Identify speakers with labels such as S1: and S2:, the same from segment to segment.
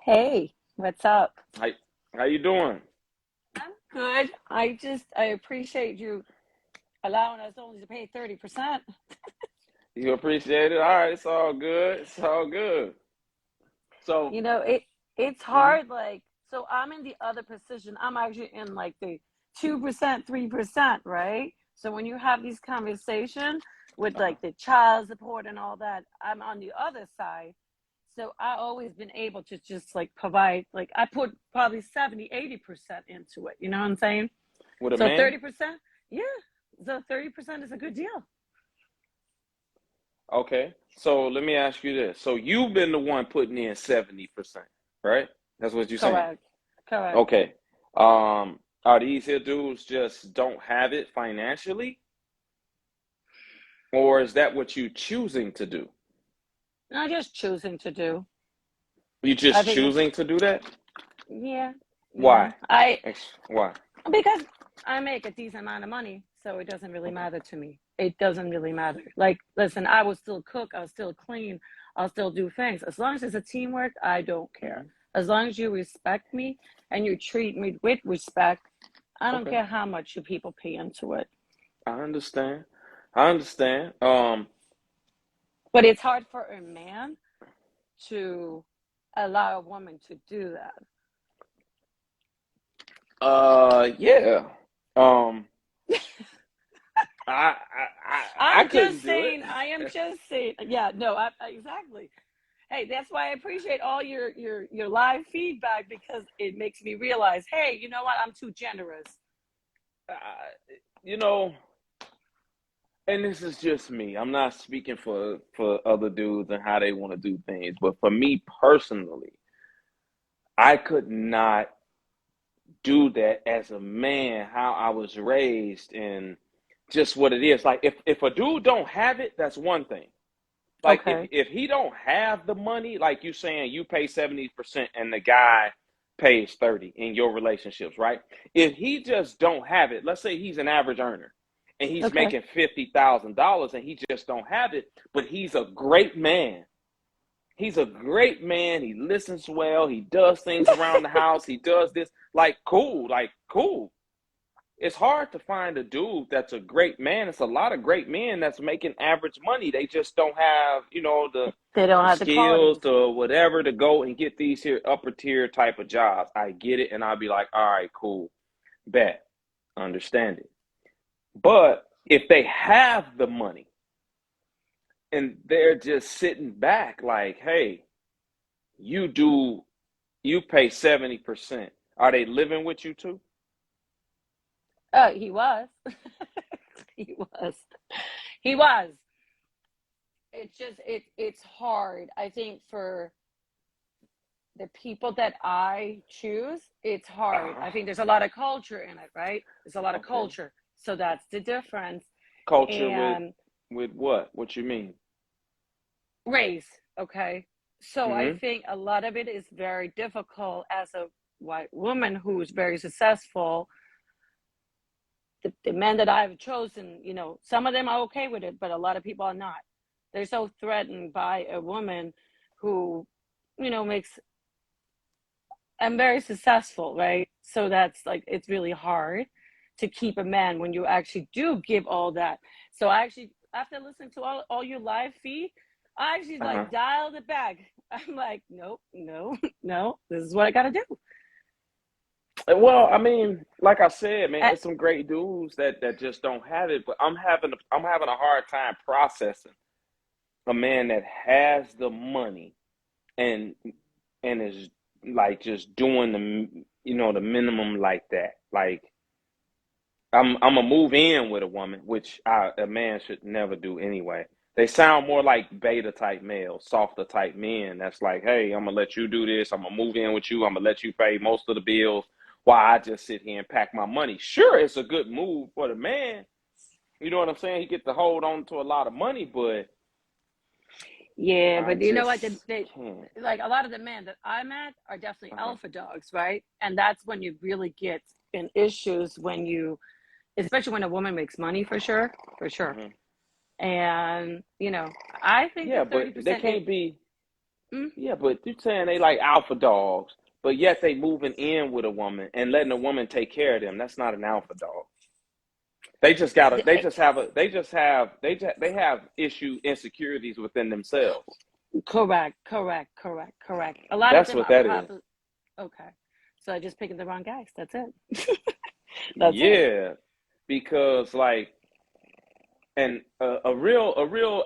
S1: Hey, what's up?
S2: How how you doing?
S1: I'm good. I appreciate you allowing us only to pay 30%.
S2: You appreciate it? All right, it's all good. It's all good. So,
S1: It's
S2: mhm.
S1: hard, like, so I'm in the other position. I'm actually in like the 2%, 3%, right? So when you have these conversations with
S2: Uh-huh.
S1: like the child support and all that, I'm on the other side. So I always been able to just like provide, like I put probably 70, 80% into it. You know what I'm saying?
S2: With a
S1: So
S2: man?
S1: 30%, yeah. So 30% is a good deal.
S2: Okay. So let me ask you this. So you've been the one putting in 70%, right? That's what you're saying.
S1: Correct. Correct.
S2: Okay. Are these here dudes just don't have it financially? Or is that what you choosing to do?
S1: I'm just choosing to do.
S2: You
S1: I
S2: just
S1: think it's
S2: choosing to do that?
S1: yeah,
S2: Why?
S1: I
S2: Why?
S1: because I make a decent amount of money, so it doesn't really
S2: Okay.
S1: matter to me. It doesn't really matter. Like, listen, I will still cook, I'll still clean, I'll still do things. As long as it's a teamwork, I don't care.
S2: Hmm.
S1: As long as you respect me and you treat me with respect, I don't
S2: Okay.
S1: care how much you people pay into it.
S2: I understand. I understand.
S1: But it's hard for a man to allow a woman to do that.
S2: Yeah. Um, I
S1: I'm
S2: couldn't
S1: just
S2: do it.
S1: saying, I am just saying, yeah, no, exactly. Hey, that's why I appreciate all your live feedback because it makes me realize, hey, you know what? I'm too generous.
S2: I, you know, and this is just me. I'm not speaking for other dudes and how they want to do things, but for me personally, I could not do that as a man. How I was raised and just what it is. Like if a dude don't have it, that's one thing. Like
S1: Okay,
S2: if he don't have the money, like you saying you pay 70% and the guy pays 30 in your relationships, right? If he just don't have it, let's say he's an average earner and he's
S1: okay.
S2: making $50,000 and he just don't have it, but he's a great man. He's a great man. He listens well. He does things around the house. He does this. Like cool. It's hard to find a dude that's a great man. It's a lot of great men that's making average money. They just don't have,
S1: They don't
S2: the
S1: have the
S2: skills
S1: qualities.
S2: to whatever to go and get these here upper tier type of jobs. I get it, and I'll be like, all right, cool, bet, understand it. But if they have the money and they're just sitting back, like, hey, you do, you pay 70%. Are they living with you too?
S1: Oh, he was. He was. He was. It's hard. I think for the people that I choose, it's hard.
S2: Uh,
S1: I think there's a lot of culture in it, right? There's a lot of
S2: okay.
S1: culture. So that's the difference.
S2: Culture
S1: And
S2: with what? What you mean?
S1: race, okay? So I
S2: Mm-hmm.
S1: think a lot of it is very difficult as a white woman who's very successful. The men that I've chosen, some of them are okay with it, but a lot of people are not. They're so threatened by a woman who, makes I'm very successful, right? So that's like it's really hard to keep a man when you actually do give all that. So I actually after listening to all your live feed, I actually
S2: Uh-huh.
S1: like dialed it back. I'm like, nope, no, no, this is what I gotta do.
S2: Well, I mean, like I said, man,
S1: Uh,
S2: it's some great dudes that just don't have it. But I'm having a hard time processing a man that has the money and and is like just doing the minimum like that. Like I'm gonna move in with a woman, which a man should never do anyway. They sound more like beta type males, softer type men. That's like, hey, I'm gonna let you do this. I'm gonna move in with you. I'm gonna let you pay most of the bills while I just sit here and pack my money. Sure, it's a good move for the man. You know what I'm saying? He get to hold on to a lot of money, but
S1: yeah,
S2: I
S1: but you know what?
S2: just can't.
S1: Like a lot of the men that I met are definitely
S2: Uh-huh.
S1: alpha dogs, right? And that's when you really get in issues when you, especially when a woman makes money for sure, for sure.
S2: Hmm.
S1: And I think
S2: Yeah,
S1: the
S2: but they
S1: 30%
S2: can't be.
S1: Mm,
S2: Yeah, but you're saying they like alpha dogs, but yet they moving in with a woman and letting a woman take care of them. That's not an alpha dog. They just gotta. They
S1: the-
S2: just have a. They just have. They have issue insecurities within themselves.
S1: correct. A lot of
S2: That's
S1: them
S2: what
S1: are
S2: that is.
S1: probably okay. So I just picking the wrong guys. That's it. That's it.
S2: Yeah, because like, and a real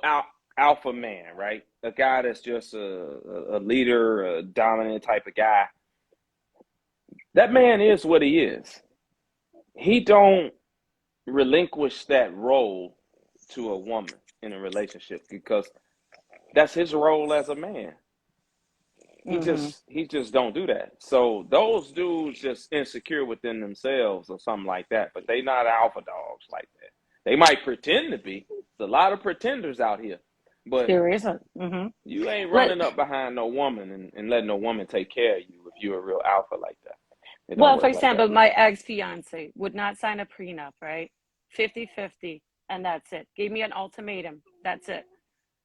S2: alpha man, right? A guy that's just a leader, a dominant type of guy. That man is what he is. He don't relinquish that role to a woman in a relationship because that's his role as a man.
S1: Hmm.
S2: He just don't do that. So those dudes just insecure within themselves or something like that, but they not alpha dogs like that. They might pretend to be. There's a lot of pretenders out here, but
S1: There isn't. Hmm.
S2: you ain't
S1: Let
S2: running up behind no woman and letting no woman take care of you if you're a real alpha like that. It don't
S1: Well, for
S2: work like that.
S1: example, my ex-fiance would not sign a prenup, right? 50-50, and that's it. Gave me an ultimatum. That's it.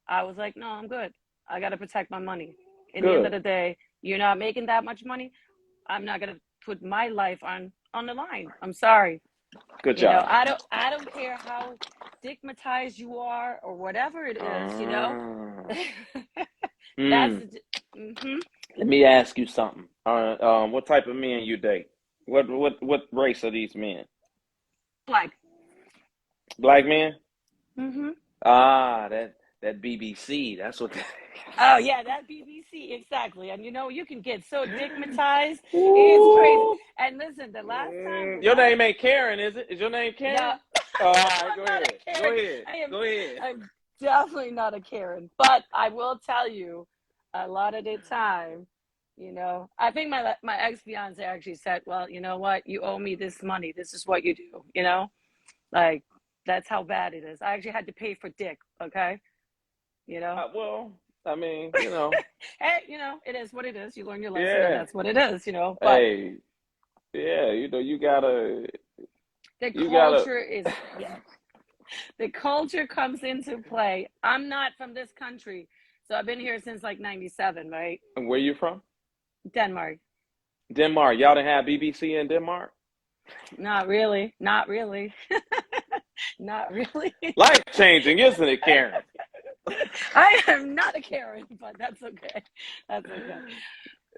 S1: I was like, no, I'm good. I got to protect my money. In the end of
S2: Good.
S1: the day, you're not making that much money. I'm not going to put my life on the line. I'm sorry.
S2: Good job.
S1: I don't care how stigmatized you are or whatever it is.
S2: Uh,
S1: That's
S2: mm.
S1: the mm-hmm.
S2: Let me ask you something. What type of men you date? What race are these men?
S1: Like,
S2: Black men?
S1: mm-hmm.
S2: Ah, that BBC. That's what.
S1: Oh yeah, that BBC exactly. And you can get so stigmatized. It's crazy.
S2: Ooh.
S1: And listen, the
S2: Your
S1: last
S2: name ain't Karen, is it? Is your name
S1: no,
S2: Karen? Oh, all right,
S1: I'm
S2: go
S1: not a
S2: ahead. Go
S1: Karen.
S2: ahead.
S1: I am
S2: Go ahead.
S1: I'm definitely not a Karen. But I will tell you, a lot of the time, I think my ex fiance actually said, "Well, you know what? You owe me this money. This is what you do." Like that's how bad it is. I actually had to pay for dick. Okay, you know.
S2: Well, I mean, you know,
S1: Hey, it is what it is. You learn your lesson, and
S2: yeah.
S1: that's what it is. But
S2: Hey, yeah, you gotta,
S1: the
S2: you gotta.
S1: culture is, yeah, the culture comes into play. I'm not from this country, so I've been here since like '97, right?
S2: Where you from?
S1: Denmark.
S2: Denmark. Y'all didn't have BBC in Denmark?
S1: Not really. Not really. Not really.
S2: Life changing, isn't it, Karen?
S1: I am not a Karen, but that's okay. That's okay.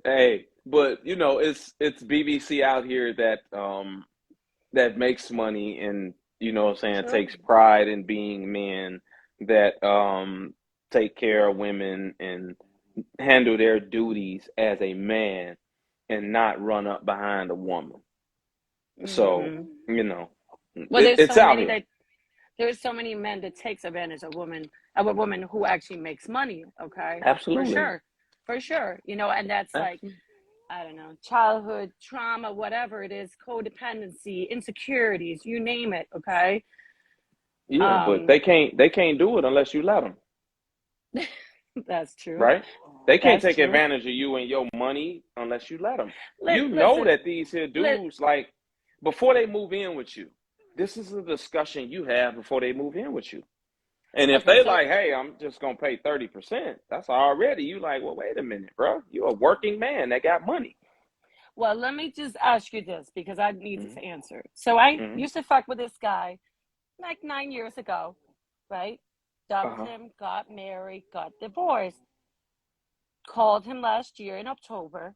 S2: Hey, but it's BBC out here that makes money and what I'm saying
S1: True.
S2: takes pride in being men that take care of women and handle their duties as a man and not run up behind a woman. So,
S1: Hmm.
S2: you know,
S1: Well,
S2: it's out here.
S1: there's so many men that takes advantage of a woman who actually makes money. Okay, for
S2: Absolutely.
S1: sure, for sure. And that's like
S2: Absolutely.
S1: I don't know, childhood trauma, whatever it is, codependency, insecurities, you name it. Okay,
S2: Yeah, but
S1: um,
S2: they can't do it unless you let them.
S1: that's true.
S2: Right? They can't
S1: That's
S2: take
S1: true.
S2: advantage of you and your money unless you let them. You know
S1: Listen,
S2: that these here
S1: li-
S2: dudes, like, before they move in with you, this is a discussion you have before they move in with you. And if
S1: okay,
S2: they
S1: so
S2: like, hey, I'm just gonna pay 30%, that's already you like, well, wait a minute, bro. You're a working man that got money.
S1: well, let me just ask you this because I need
S2: Mm-hmm.
S1: this answer. So I
S2: Mm-hmm.
S1: used to fuck with this guy like 9 years ago, right? Dumped
S2: Uh-huh.
S1: him, got married, got divorced. Called him last year in October,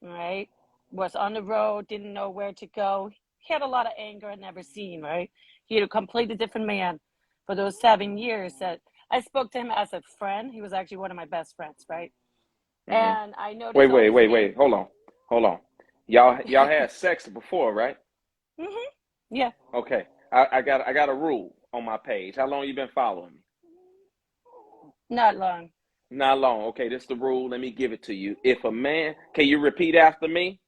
S1: right? Was on the road, didn't know where to go. He had a lot of anger I'd never seen, right? He had a completely different man for those 7 years that I spoke to him as a friend. He was actually one of my best friends, right?
S2: Mm-hmm.
S1: And I
S2: Wait,
S1: noticed all
S2: wait,
S1: these
S2: wait,
S1: men.
S2: wait. Hold on. Y'all had sex before, right?
S1: Hmm. Yeah,
S2: Okay. I got a rule on my page. How long you been following me?
S1: not long.
S2: Not long. Okay, this is the rule. Let me give it to you. If a man, can you repeat after me?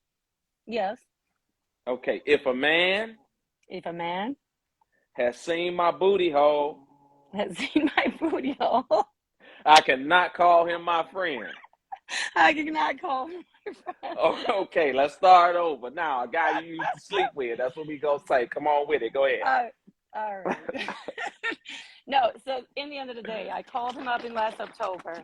S1: Yes,
S2: Okay. If a man
S1: if a man
S2: has seen my booty hole,
S1: has seen my booty hole,
S2: I cannot call him my friend.
S1: I cannot call him my friend.
S2: Oh, okay, let's start over. Now, a guy you used to sleep with, that's what we gonna say. Come on with it. Go ahead.
S1: Uh, all right. No, so in the end of the day, I called him up in last October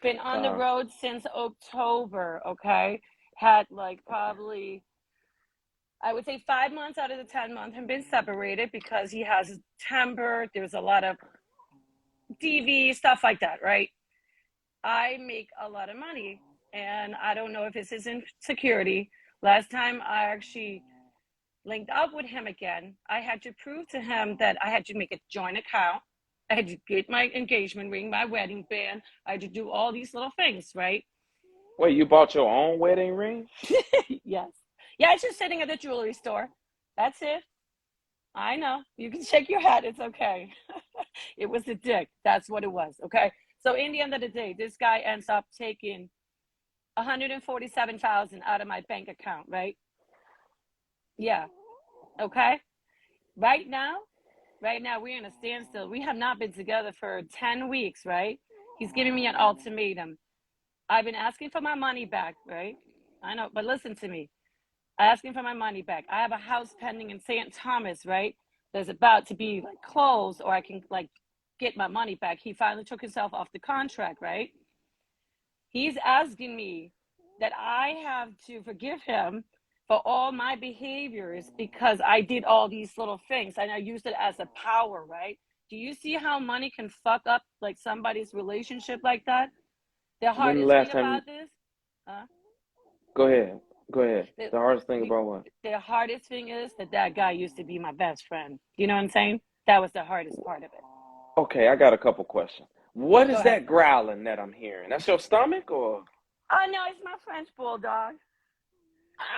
S1: Been on the
S2: Uh,
S1: road since October, okay? Had like probably, I would say 5 months out of the 10 months have been separated because he has a temper. There's a lot of DV, stuff like that, right? I make a lot of money and I don't know if this is insecurity. Last time I actually linked up with him again, I had to prove to him that I had to make a joint account. I had to get my engagement ring, my wedding band. I had to do all these little things, right?
S2: Wait, you bought your own wedding ring?
S1: Yes. Yeah, it's just sitting at the jewelry store. That's it. I know. You can shake your head. It's okay. It was a dick. That's what it was. Okay. So in the end of the day, this guy ends up taking 147,000 out of my bank account, right? Yeah. Okay. Right now, right now we're in a standstill. We have not been together for 10 weeks, right? He's giving me an ultimatum. I've been asking for my money back, right? I know, but listen to me. Asking for my money back. I have a house pending in St. Thomas, right? That's about to be like closed, or I can like get my money back. He finally took himself off the contract, right? He's asking me that I have to forgive him for all my behaviors because I did all these little things and I used it as a power, right? Do you see how money can fuck up like somebody's relationship like that? The
S2: When the
S1: hardest thing
S2: last time you
S1: about this, uh,
S2: go ahead. Go ahead.
S1: the,
S2: The hardest thing
S1: we,
S2: about what?
S1: the hardest thing is that that guy used to be my best friend. You know what I'm saying? That was the hardest part of it.
S2: Okay, I got a couple questions. What
S1: Go
S2: is
S1: ahead.
S2: that growling that I'm hearing? That's your stomach or
S1: Oh no, it's my French bulldog.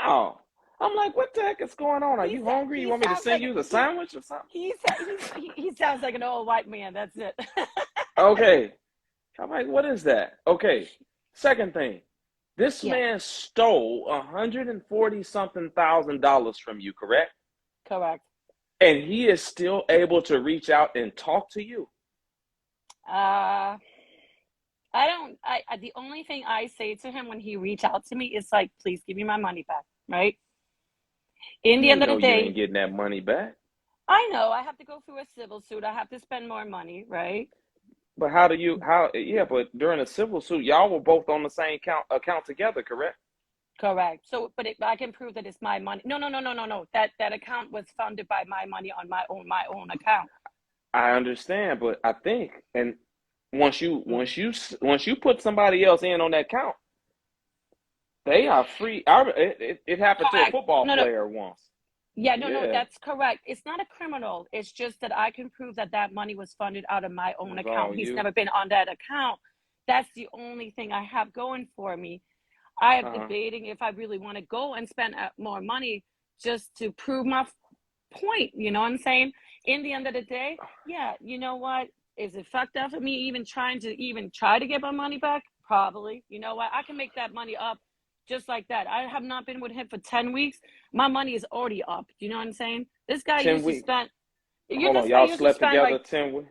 S2: ow? I'm like, what the heck is going on? Are
S1: He
S2: you
S1: said
S2: hungry? You
S1: he
S2: want me to
S1: sounds
S2: send
S1: like
S2: you the sandwich or something?
S1: he sounds like an old white man. That's it.
S2: Okay. I'm like, what is that? Okay. Second thing, this
S1: Yeah,
S2: man stole 140 something $1,000 from you, correct?
S1: correct.
S2: And he is still able to reach out and talk to you.
S1: Uh, I don't. The only thing I say to him when he reach out to me is like, please give me my money back, right? In the
S2: You
S1: end of the
S2: know you ain't
S1: day,
S2: getting that money back.
S1: I know I have to go through a civil suit. I have to spend more money, right?
S2: But how do you yeah, but during a civil suit, y'all were both on the same account together, correct?
S1: Correct. So, but I can prove that it's my money. No, no, no, no, no, no. That account was funded by my money on my own account.
S2: I understand, but I think and once you
S1: Mm.
S2: once you once you put somebody else in on that account, they are free. It happened to a
S1: Correct.
S2: football
S1: No, no.
S2: player once.
S1: Yeah, no, no.
S2: Yeah,
S1: That's correct. It's not a criminal. It's just that I can prove that that money was funded out of my
S2: it
S1: own
S2: was
S1: account.
S2: all
S1: He's
S2: you.
S1: never been on that account. That's the only thing I have going for me. I am
S2: Uh-huh.
S1: debating if I really want to go and spend more money just to prove my point. You know what I'm saying? In the end of the day, yeah, you know what? Is it fucked up for me even trying to even try to get my money back? Probably. You know what? I can make that money up just like that. I have not been with him for 10 weeks. My money is already up. You know what I'm saying? This guy
S2: 10
S1: used to
S2: weeks.
S1: spend,
S2: Hold on,
S1: this guy
S2: y'all
S1: used to
S2: slept
S1: spend
S2: together
S1: like,
S2: 10 weeks?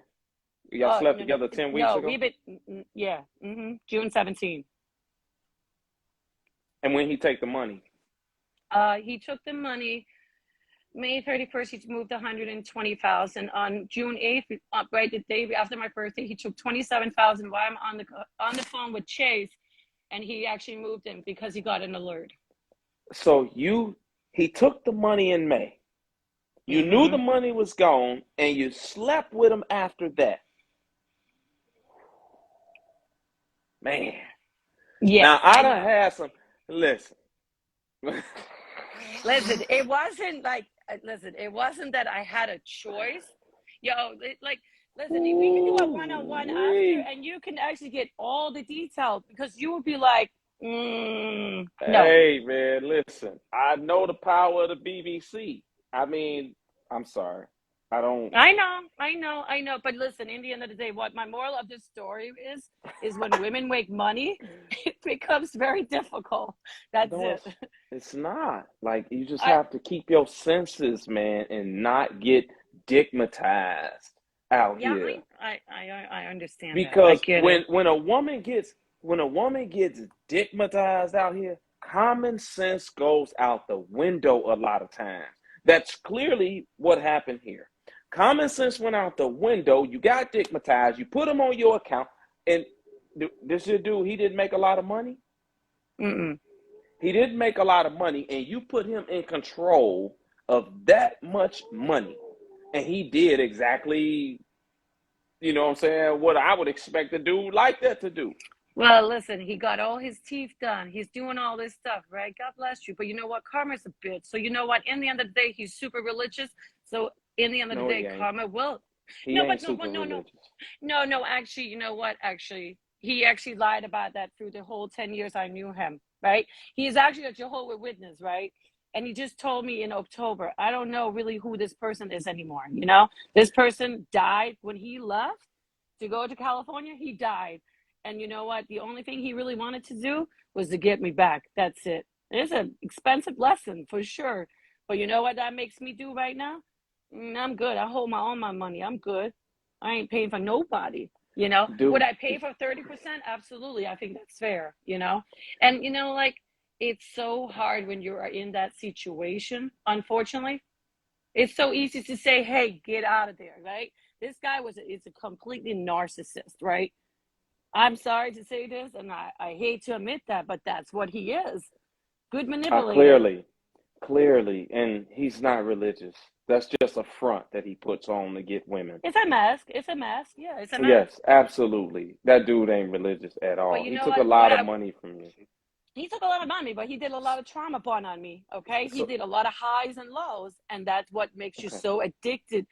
S2: Y'all slept
S1: no, no,
S2: together 10 weeks
S1: no,
S2: ago?
S1: we've been, yeah, June 17th.
S2: And when he take the money?
S1: He took the money May 31st, he moved 120,000. On June 8th, right the day after my birthday, he took 27,000 while I'm on the phone with Chase, and he actually moved him because he got an alert.
S2: So he took the money in May. You knew the
S1: Mm-hmm.
S2: money was gone and you slept with him after that. Man.
S1: Yes,
S2: Now I
S1: I
S2: done
S1: know.
S2: had some listen.
S1: Listen, it wasn't like listen, it wasn't that I had a choice. Yo, like listen, we can do a one-on-one after,
S2: Ooh-wee.
S1: and you can actually get all the details because you would be like, no.
S2: Hey man, listen. I know the power of the BBC. I mean, I'm sorry. I don't
S1: I know. But listen, in the end of the day, what my moral of this story is when women make money, it becomes very difficult. That's
S2: no,
S1: it.
S2: it's not. Like you just
S1: I
S2: have to keep your senses, man, and not get digmatized out
S1: yeah,
S2: here.
S1: I understand that. I
S2: Because
S1: get it.
S2: when a woman gets digmatized out here, common sense goes out the window a lot of times. That's clearly what happened here. Common sense went out the window. You got digmatized. You put them on your account, and this your dude, he didn't make a lot of money.
S1: Mm-mm.
S2: He didn't make a lot of money, and you put him in control of that much money, and he did exactly, you know what I'm saying, what I would expect a dude like that to do.
S1: Well, listen, he got all his teeth done. He's doing all this stuff, right? God bless you. But you know what? Karma's a bitch. So you know what? In the end of the day, he's super religious. So in the end of the
S2: No, he
S1: day,
S2: ain't.
S1: karma will.
S2: He
S1: No,
S2: ain't
S1: but no,
S2: super
S1: but no, no,
S2: religious.
S1: no, no. Actually, you know what? Actually, he actually lied about that through the whole 10 years I knew him, right? He is actually a Jehovah Witness, right? And he just told me in October, I don't know really who this person is anymore. You know, this person died when he left to go to California. He died. And you know what? The only thing he really wanted to do was to get me back. That's it. It's an expensive lesson for sure. But you know what that makes me do right now? I'm good. I hold my own my money. I'm good. I ain't paying for nobody. You know, would
S2: Dude,
S1: I pay for 30%? Absolutely. I think that's fair, you know? And you know, like it's so hard when you are in that situation, unfortunately. It's so easy to say, hey, get out of there, right? This guy is a completely narcissist, right? I'm sorry to say this, and I hate to admit that, but that's what he is. Good manipulator.
S2: clearly, and he's not religious. That's just a front that he puts on to get women.
S1: It's a mask. It's a mask. Yeah, it's a mask.
S2: Yes, absolutely. That dude ain't religious at
S1: But
S2: all.
S1: you
S2: He
S1: know
S2: took a
S1: what
S2: lot of
S1: I
S2: money from you.
S1: he took a lot of money, but he did a lot of trauma porn on me. Okay, he
S2: So,
S1: did a lot of highs and lows, and that's what makes you
S2: okay.
S1: so addicted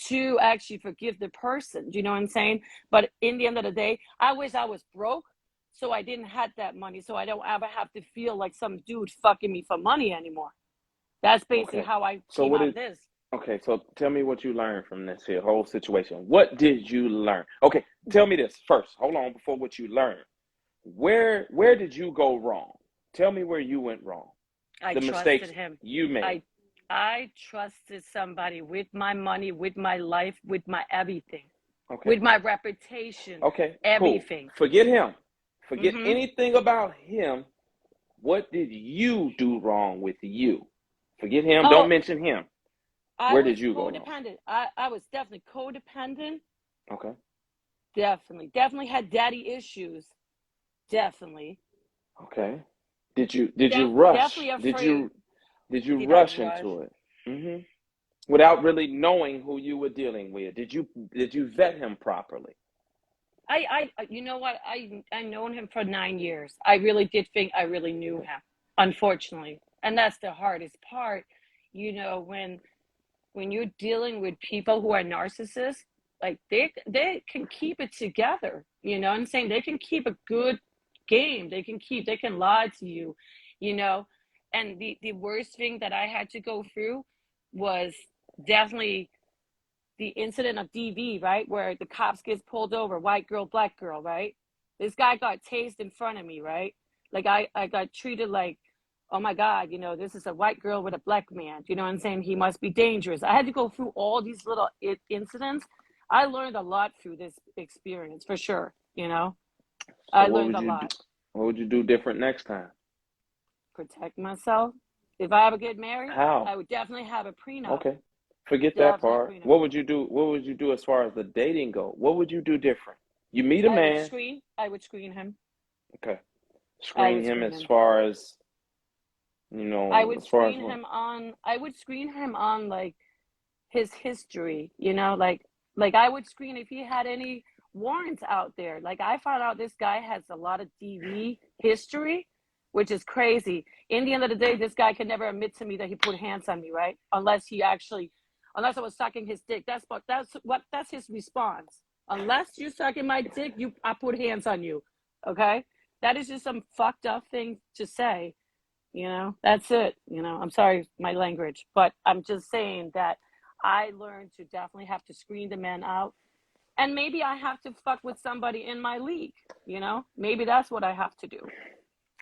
S1: to actually forgive the person. Do you know what I'm saying? But in the end of the day, I wish I was broke, so I didn't have that money, so I don't ever have to feel like some dude fucking me for money anymore. That's basically
S2: Okay.
S1: how I
S2: So
S1: came
S2: what
S1: out of
S2: is
S1: this.
S2: okay, so tell me what you learned from this here whole situation. What did you learn? Okay, tell me this first. Hold on before what you learned. Where did you go wrong? Tell me where you went wrong.
S1: I
S2: The
S1: trusted
S2: mistakes
S1: him.
S2: you made.
S1: I I trusted somebody with my money, with my life, with my everything,
S2: Okay.
S1: with my reputation,
S2: Okay, cool.
S1: everything.
S2: Forget him. Forget
S1: Hmm.
S2: anything about him. What did you do wrong with you? Forget him. Don't
S1: Oh,
S2: mention him.
S1: I
S2: Where did
S1: was
S2: you go wrong?
S1: codependent. I was definitely codependent.
S2: Okay.
S1: Definitely had daddy issues. Definitely.
S2: Okay. Did you rush?
S1: Definitely afraid.
S2: Did you
S1: Did I
S2: rush
S1: rush?
S2: into it? Hmm. Without really knowing who you were dealing with. Did you vet him properly?
S1: You know what? I known him for 9 years. I really did think I really knew
S2: Okay.
S1: him, unfortunately. And that's the hardest part, when you're dealing with people who are narcissists, like they can keep it together. You know what I'm saying? They can keep a good game. They can lie to you, you know. And the worst thing that I had to go through was definitely the incident of DV, right? Where the cops gets pulled over, white girl, black girl, right? This guy got tased in front of me, right? Like I got treated like, oh my God, this is a white girl with a black man. You know what I'm saying? He must be dangerous. I had to go through all these little incidents. I learned a lot through this experience for sure.
S2: So
S1: I
S2: what
S1: learned
S2: would
S1: a
S2: you do?
S1: lot.
S2: What would you do different next time?
S1: Protect myself. If I ever get married,
S2: How?
S1: I would definitely have a prenup.
S2: Okay. Forget that
S1: Definitely a
S2: part.
S1: prenup.
S2: What would you do? What would you do as far as the dating go? What would you do different? You meet a man.
S1: I would screen him.
S2: Okay.
S1: I
S2: Screen
S1: would
S2: him
S1: screen
S2: as
S1: him.
S2: far as, as far as what?
S1: I would screen him on like his history, like I would screen if he had any warrants out there. Like I found out this guy has a lot of DV history, which is crazy. In the end of the day, this guy can never admit to me that he put hands on me, right? Unless I was sucking his dick. That's his response. Unless you're sucking my dick, I put hands on you. Okay? That is just some fucked up thing to say. That's it. I'm sorry, my language, but I'm just saying that I learned to definitely have to screen the men out. And maybe I have to fuck with somebody in my league, Maybe that's what I have to do.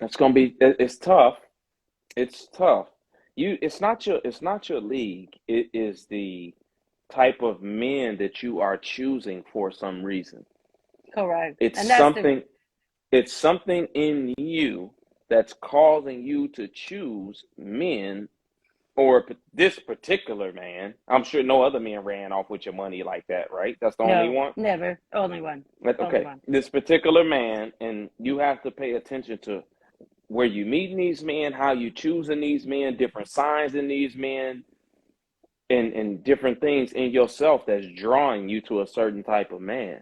S2: It's gonna be. It's tough. It's tough. It's not your league. It is the type of men that you are choosing for some reason.
S1: Correct.
S2: It's
S1: And that's the
S2: something. It's something in you that's causing you to choose men or this particular man. I'm sure no other man ran off with your money like that, right? That's the only
S1: No,
S2: one.
S1: never. Only one. Only
S2: Okay,
S1: one.
S2: this particular man, and you have to pay attention to where you meeting these men, how you choosing these men, different signs in these men, and different things in yourself that's drawing you to a certain type of man.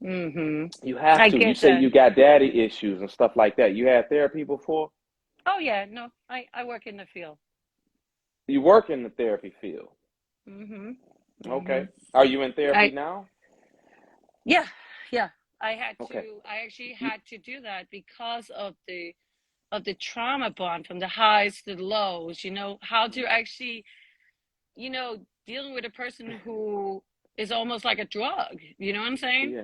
S1: Mm-hmm.
S2: You have
S1: I
S2: to. You
S1: get
S2: say
S1: that.
S2: you got daddy issues and stuff like that. You had therapy before?
S1: Oh yeah, no, I work in the field.
S2: You work in the therapy field.
S1: Mm-hmm. Mm-hmm.
S2: Okay. Are you in therapy
S1: I
S2: now?
S1: Yeah, yeah. I had
S2: Okay.
S1: to. I actually
S2: You,
S1: had to do that because of the trauma bond from the highs to the lows. You know how to actually, dealing with a person who is almost like a drug. You know what I'm saying?
S2: yeah.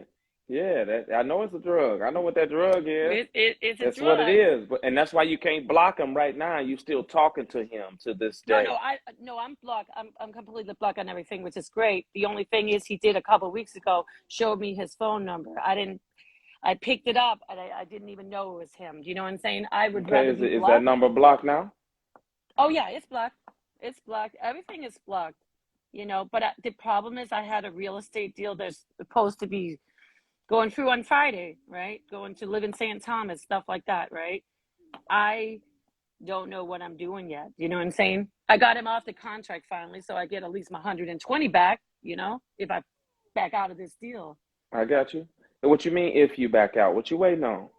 S2: Yeah, that I know it's a drug. I know what that drug is.
S1: It's a
S2: That's what it
S1: drug.
S2: is. But and that's why you can't block him right now. You still talking to him to this
S1: No, no,
S2: day.
S1: I'm blocked. I'm completely blocked on everything, which is great. The only thing is, he did a couple of weeks ago showed me his phone number. I picked it up and I didn't even know it was him. Do you know what I'm saying? I would
S2: Okay,
S1: rather
S2: is
S1: be
S2: it, is that
S1: blocked.
S2: number blocked now?
S1: Oh yeah, it's blocked. It's blocked. Everything is blocked. But the problem is, I had a real estate deal that's supposed to be going through on Friday, right? Going to live in St. Thomas, stuff like that, right? I don't know what I'm doing yet. You know what I'm saying? I got him off the contract finally, so I get at least my 120 back, if I back out of this deal.
S2: I got you. What you mean if you back out? What you waiting on?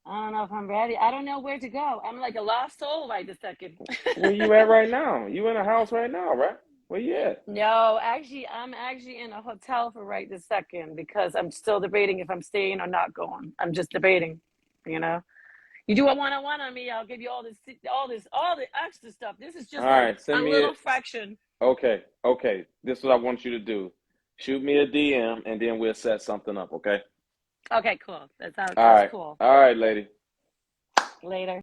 S1: I don't know if I'm ready. I don't know where to go. I'm like a lost soul right this second.
S2: Where you at right now? You in a house right now, right? Where you at?
S1: No, actually, I'm actually in a hotel for right this second because I'm still debating if I'm staying or not going. I'm just debating, you know. You do a one-on-one on me, I'll give you all the extra stuff. This is
S2: All
S1: just like
S2: right, send
S1: a
S2: me
S1: little
S2: it.
S1: fraction.
S2: Okay, okay. This is what I want you to do. Shoot me a DM and then we'll set something up, okay?
S1: Okay, cool.
S2: All
S1: That's
S2: right.
S1: cool.
S2: All right, lady.
S1: Later.